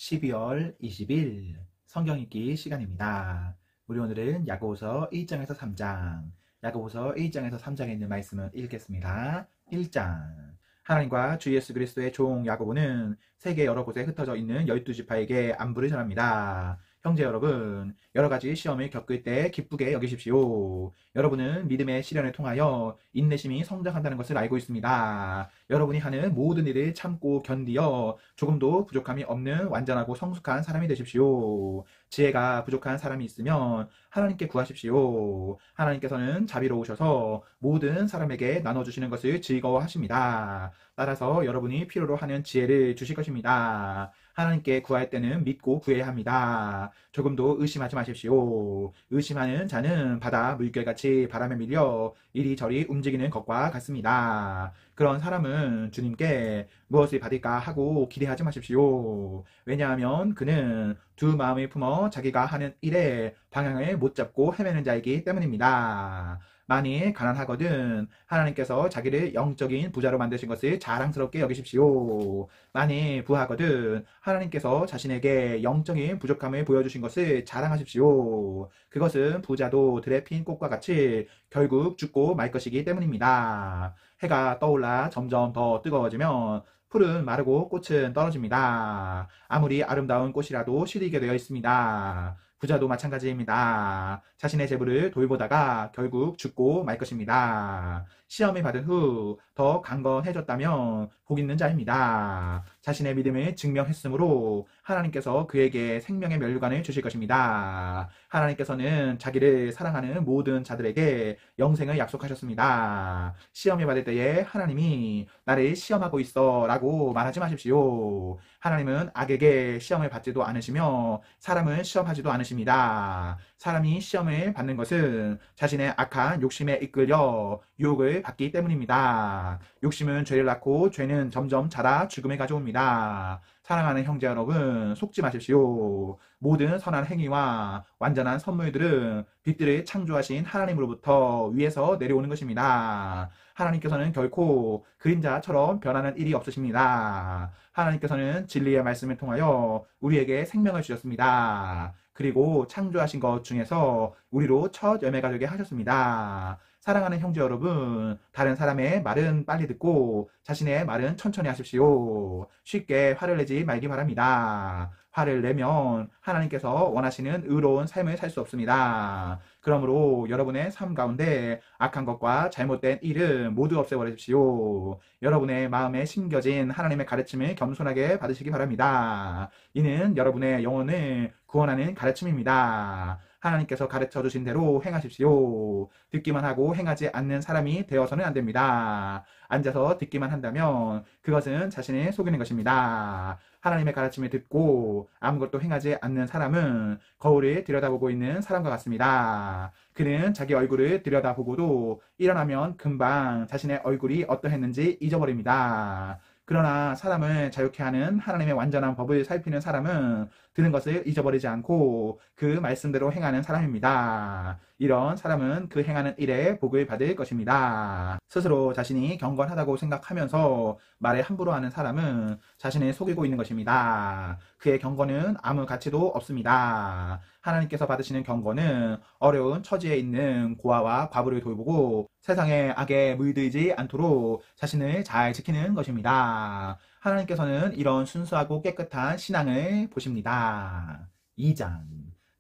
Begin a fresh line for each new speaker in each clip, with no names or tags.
12월 20일 성경 읽기 시간입니다. 우리 오늘은 야고보서 1장에서 3장, 야고보서 1장에서 3장에 있는 말씀을 읽겠습니다. 1장. 하나님과 주 예수 그리스도의 종 야고보는 세계 여러 곳에 흩어져 있는 12지파에게 안부를 전합니다. 형제 여러분, 여러 가지 시험을 겪을 때 기쁘게 여기십시오. 여러분은 믿음의 시련을 통하여 인내심이 성장한다는 것을 알고 있습니다. 여러분이 하는 모든 일을 참고 견디어 조금도 부족함이 없는 완전하고 성숙한 사람이 되십시오. 지혜가 부족한 사람이 있으면 하나님께 구하십시오. 하나님께서는 자비로우셔서 모든 사람에게 나눠주시는 것을 즐거워하십니다. 따라서 여러분이 필요로 하는 지혜를 주실 것입니다. 하나님께 구할 때는 믿고 구해야 합니다. 조금도 의심하지 마십시오. 의심하는 자는 바다 물결같이 바람에 밀려 이리저리 움직이는 것과 같습니다. 그런 사람은 주님께 무엇을 받을까 하고 기대하지 마십시오. 왜냐하면 그는 두 마음을 품어 자기가 하는 일에 방향을 못 잡고 헤매는 자이기 때문입니다. 만일 가난하거든 하나님께서 자기를 영적인 부자로 만드신 것을 자랑스럽게 여기십시오. 만일 부하거든 하나님께서 자신에게 영적인 부족함을 보여주신 것을 자랑하십시오. 그것은 부자도 들에 핀 꽃과 같이 결국 죽고 말 것이기 때문입니다. 해가 떠올라 점점 더 뜨거워지면 풀은 마르고 꽃은 떨어집니다. 아무리 아름다운 꽃이라도 시들게 되어 있습니다. 부자도 마찬가지입니다. 자신의 재물을 돌보다가 결국 죽고 말 것입니다. 시험을 받은 후 더 강건해졌다면 복 있는 자입니다. 자신의 믿음을 증명했으므로 하나님께서 그에게 생명의 면류관을 주실 것입니다. 하나님께서는 자기를 사랑하는 모든 자들에게 영생을 약속하셨습니다. 시험을 받을 때에 하나님이 나를 시험하고 있어 라고 말하지 마십시오. 하나님은 악에게 시험을 받지도 않으시며 사람을 시험하지도 않으십니다. 사람이 시험을 받는 것은 자신의 악한 욕심에 이끌려 유혹을 받기 때문입니다. 욕심은 죄를 낳고 죄는 점점 자라 죽음에 가져옵니다. 사랑하는 형제 여러분, 속지 마십시오. 모든 선한 행위와 완전한 선물들은 빛들을 창조하신 하나님으로부터 위에서 내려오는 것입니다. 하나님께서는 결코 그림자처럼 변하는 일이 없으십니다. 하나님께서는 진리의 말씀을 통하여 우리에게 생명을 주셨습니다. 그리고 창조하신 것 중에서 우리로 첫 열매가 되게 하셨습니다. 사랑하는 형제 여러분, 다른 사람의 말은 빨리 듣고 자신의 말은 천천히 하십시오. 쉽게 화를 내지 말기 바랍니다. 화를 내면 하나님께서 원하시는 의로운 삶을 살 수 없습니다. 그러므로 여러분의 삶 가운데 악한 것과 잘못된 일은 모두 없애버리십시오. 여러분의 마음에 심겨진 하나님의 가르침을 겸손하게 받으시기 바랍니다. 이는 여러분의 영혼을 구원하는 가르침입니다. 하나님께서 가르쳐 주신 대로 행하십시오. 듣기만 하고 행하지 않는 사람이 되어서는 안 됩니다. 앉아서 듣기만 한다면 그것은 자신을 속이는 것입니다. 하나님의 가르침을 듣고 아무것도 행하지 않는 사람은 거울을 들여다보고 있는 사람과 같습니다. 그는 자기 얼굴을 들여다보고도 일어나면 금방 자신의 얼굴이 어떠했는지 잊어버립니다. 그러나 사람을 자유케 하는 하나님의 완전한 법을 살피는 사람은 들은 것을 잊어버리지 않고 그 말씀대로 행하는 사람입니다. 이런 사람은 그 행하는 일에 복을 받을 것입니다. 스스로 자신이 경건하다고 생각하면서 말을 함부로 하는 사람은 자신을 속이고 있는 것입니다. 그의 경건은 아무 가치도 없습니다. 하나님께서 받으시는 경건은 어려운 처지에 있는 고아와 과부를 돌보고 세상의 악에 물들지 않도록 자신을 잘 지키는 것입니다. 하나님께서는 이런 순수하고 깨끗한 신앙을 보십니다. 2장.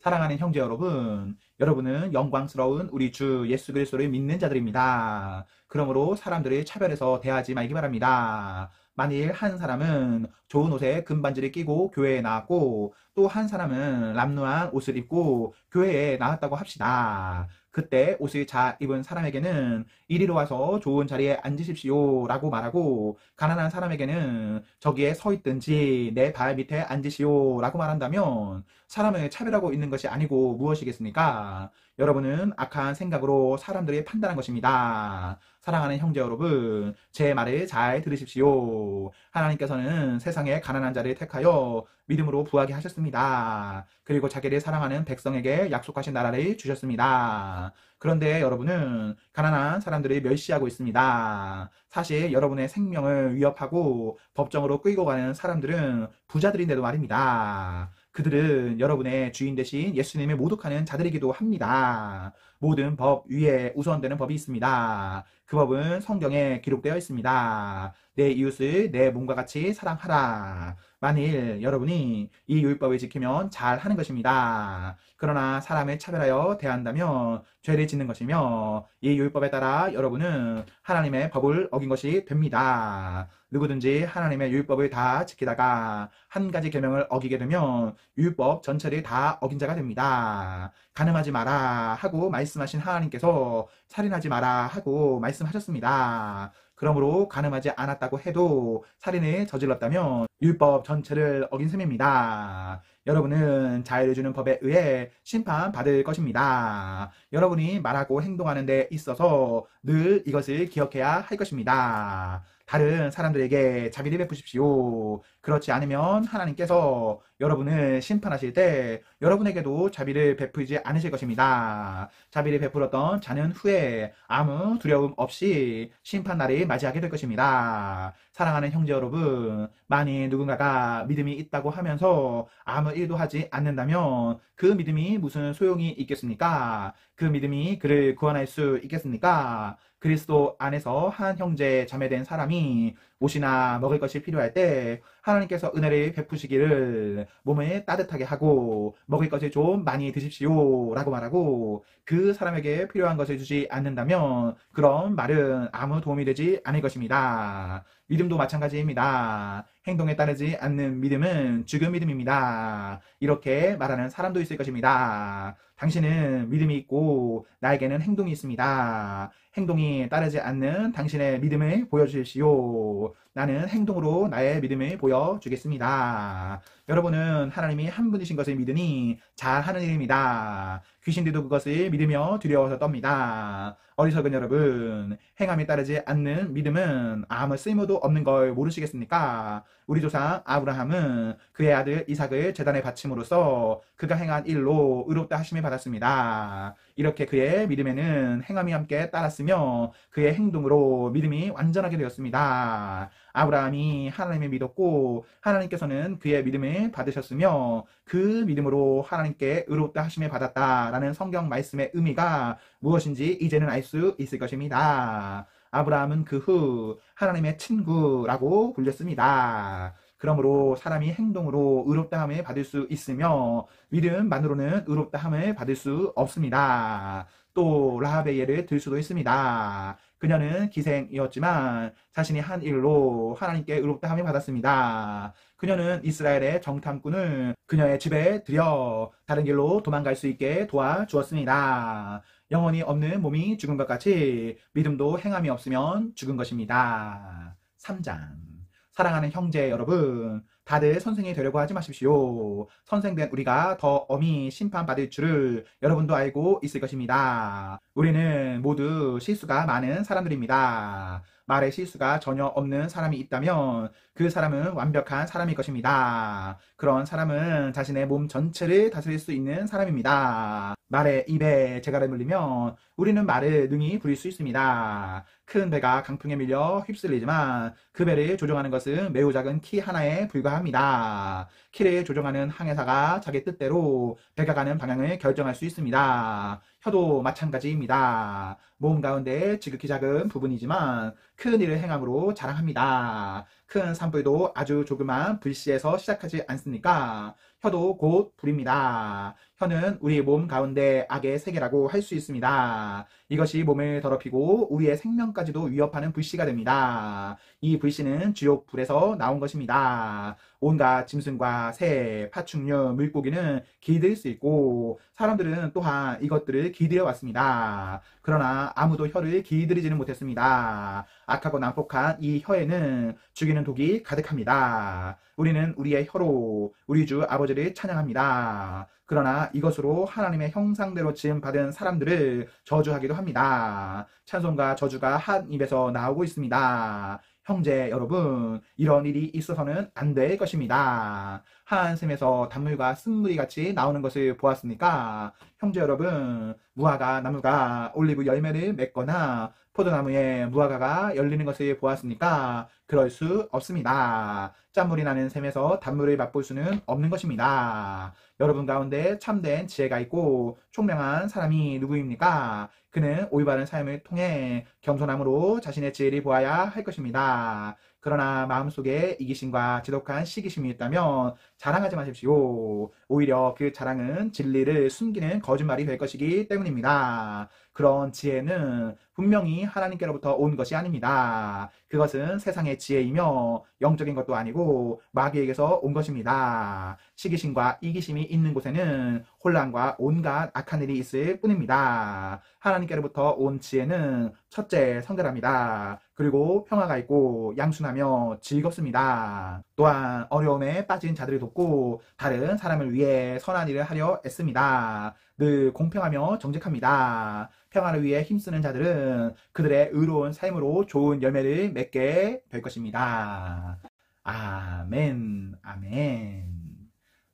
사랑하는 형제 여러분, 여러분은 영광스러운 우리 주 예수 그리스도를 믿는 자들입니다. 그러므로 사람들을 차별해서 대하지 말기 바랍니다. 만일 한 사람은 좋은 옷에 금반지를 끼고 교회에 나왔고 또 한 사람은 람루한 옷을 입고 교회에 나왔다고 합시다. 그때 옷을 잘 입은 사람에게는 이리로 와서 좋은 자리에 앉으십시오 라고 말하고 가난한 사람에게는 저기에 서 있든지 내 발 밑에 앉으시오 라고 말한다면 사람을 차별하고 있는 것이 아니고 무엇이겠습니까? 여러분은 악한 생각으로 사람들이 판단한 것입니다. 사랑하는 형제 여러분, 제 말을 잘 들으십시오. 하나님께서는 세상에 가난한 자를 택하여 믿음으로 부하게 하셨습니다. 그리고 자기를 사랑하는 백성에게 약속하신 나라를 주셨습니다. 그런데 여러분은 가난한 사람들을 멸시하고 있습니다. 사실 여러분의 생명을 위협하고 법정으로 끌고 가는 사람들은 부자들인데도 말입니다. 그들은 여러분의 주인 대신 예수님을 모독하는 자들이기도 합니다. 모든 법 위에 우선되는 법이 있습니다. 그 법은 성경에 기록되어 있습니다. 내 이웃을 내 몸과 같이 사랑하라. 만일 여러분이 이 율법을 지키면 잘 하는 것입니다. 그러나 사람을 차별하여 대한다면 죄를 짓는 것이며 이 율법에 따라 여러분은 하나님의 법을 어긴 것이 됩니다. 누구든지 하나님의 율법을 다 지키다가 한 가지 계명을 어기게 되면 율법 전체를 다 어긴 자가 됩니다. 간음하지 마라 하고 말씀하신 하나님께서 살인하지 마라 하고 말씀하셨습니다. 그러므로 간음하지 않았다고 해도 살인을 저질렀다면 율법 전체를 어긴 셈입니다. 여러분은 자유를 주는 법에 의해 심판받을 것입니다. 여러분이 말하고 행동하는 데 있어서 늘 이것을 기억해야 할 것입니다. 다른 사람들에게 자비를 베푸십시오. 그렇지 않으면 하나님께서 여러분을 심판하실 때 여러분에게도 자비를 베푸지 않으실 것입니다. 자비를 베풀었던 자는 후에 아무 두려움 없이 심판날을 맞이하게 될 것입니다. 사랑하는 형제 여러분, 만일 누군가가 믿음이 있다고 하면서 아무 일도 하지 않는다면 그 믿음이 무슨 소용이 있겠습니까? 그 믿음이 그를 구원할 수 있겠습니까? 그리스도 안에서 한 형제 자매된 사람이 옷이나 먹을 것이 필요할 때 하나님께서 은혜를 베푸시기를 몸을 따뜻하게 하고 먹을 것을 좀 많이 드십시오 라고 말하고 그 사람에게 필요한 것을 주지 않는다면 그런 말은 아무 도움이 되지 않을 것입니다. 믿음도 마찬가지입니다. 행동에 따르지 않는 믿음은 죽은 믿음입니다. 이렇게 말하는 사람도 있을 것입니다. 당신은 믿음이 있고 나에게는 행동이 있습니다. 행동이 따르지 않는 당신의 믿음을 보여주십시오. 나는 행동으로 나의 믿음을 보여주겠습니다. 여러분은 하나님이 한 분이신 것을 믿으니 잘하는 일입니다. 귀신들도 그것을 믿으며 두려워서 떱니다. 어리석은 여러분, 행함에 따르지 않는 믿음은 아무 쓸모도 없는 걸 모르시겠습니까? 우리 조상 아브라함은 그의 아들 이삭을 제단에 바침으로써 그가 행한 일로 의롭다 하심을 받았습니다. 이렇게 그의 믿음에는 행함이 함께 따랐으며 그의 행동으로 믿음이 완전하게 되었습니다. 아브라함이 하나님을 믿었고 하나님께서는 그의 믿음을 받으셨으며 그 믿음으로 하나님께 의롭다 하심을 받았다라는 성경 말씀의 의미가 무엇인지 이제는 알 수 있을 것입니다. 아브라함은 그 후 하나님의 친구라고 불렸습니다. 그러므로 사람이 행동으로 의롭다함을 받을 수 있으며 믿음만으로는 의롭다함을 받을 수 없습니다. 또 라합의 예를 들 수도 있습니다. 그녀는 기생이었지만 자신이 한 일로 하나님께 의롭다함을 받았습니다. 그녀는 이스라엘의 정탐꾼을 그녀의 집에 들여 다른 길로 도망갈 수 있게 도와주었습니다. 영혼이 없는 몸이 죽은 것 같이 믿음도 행함이 없으면 죽은 것입니다. 3장. 사랑하는 형제 여러분, 다들 선생이 되려고 하지 마십시오. 선생된 우리가 더 엄히 심판받을 줄을 여러분도 알고 있을 것입니다. 우리는 모두 실수가 많은 사람들입니다. 말에 실수가 전혀 없는 사람이 있다면 그 사람은 완벽한 사람일 것입니다. 그런 사람은 자신의 몸 전체를 다스릴 수 있는 사람입니다. 말에 입에 재갈을 물리면 우리는 말을 능히 부릴 수 있습니다. 큰 배가 강풍에 밀려 휩쓸리지만 그 배를 조종하는 것은 매우 작은 키 하나에 불과합니다. 키를 조종하는 항해사가 자기 뜻대로 배가 가는 방향을 결정할 수 있습니다. 혀도 마찬가지입니다. 몸 가운데 지극히 작은 부분이지만 큰 일을 행함으로 자랑합니다. 큰 산불도 아주 조그만 불씨에서 시작하지 않습니까? 혀도 곧 불입니다. 혀는 우리 몸 가운데 악의 세계라고 할 수 있습니다. 이것이 몸을 더럽히고 우리의 생명까지도 위협하는 불씨가 됩니다. 이 불씨는 지옥 불에서 나온 것입니다. 온갖 짐승과 새, 파충류, 물고기는 기들일 수 있고 사람들은 또한 이것들을 기들여 왔습니다. 그러나 아무도 혀를 기들이지는 못했습니다. 악하고 난폭한 이 혀에는 죽이는 독이 가득합니다. 우리는 우리의 혀로 우리 주 아버지를 찬양합니다. 그러나 이것으로 하나님의 형상대로 지음받은 사람들을 저주하기도 합니다. 찬송과 저주가 한 입에서 나오고 있습니다. 형제 여러분, 이런 일이 있어서는 안 될 것입니다. 한 샘에서 단물과 쓴물이 같이 나오는 것을 보았습니까? 형제 여러분, 무화과 나무가 올리브 열매를 맺거나 포도나무에 무화과가 열리는 것을 보았습니까? 그럴 수 없습니다. 짠물이 나는 샘에서 단물을 맛볼 수는 없는 것입니다. 여러분 가운데 참된 지혜가 있고 총명한 사람이 누구입니까? 그는 올바른 삶을 통해 겸손함으로 자신의 지혜를 보아야 할 것입니다. 그러나 마음속에 이기심과 지독한 시기심이 있다면 자랑하지 마십시오. 오히려 그 자랑은 진리를 숨기는 거짓말이 될 것이기 때문입니다. 그런 지혜는 분명히 하나님께로부터 온 것이 아닙니다. 그것은 세상의 지혜이며 영적인 것도 아니고 마귀에게서 온 것입니다. 시기심과 이기심이 있는 곳에는 혼란과 온갖 악한 일이 있을 뿐입니다. 하나님께로부터 온 지혜는 첫째 성결합니다. 그리고 평화가 있고 양순하며 즐겁습니다. 또한 어려움에 빠진 자들을 돕고 다른 사람을 위해 선한 일을 하려 애씁니다. 늘 공평하며 정직합니다. 평화를 위해 힘쓰는 자들은 그들의 의로운 삶으로 좋은 열매를 맺게 될 것입니다. 아멘, 아멘.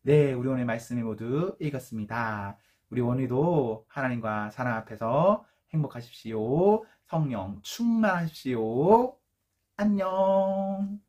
네, 우리 오늘 말씀을 모두 읽었습니다. 우리 오늘도 하나님과 사랑 앞에서 행복하십시오. 성령 충만하십시오. 안녕.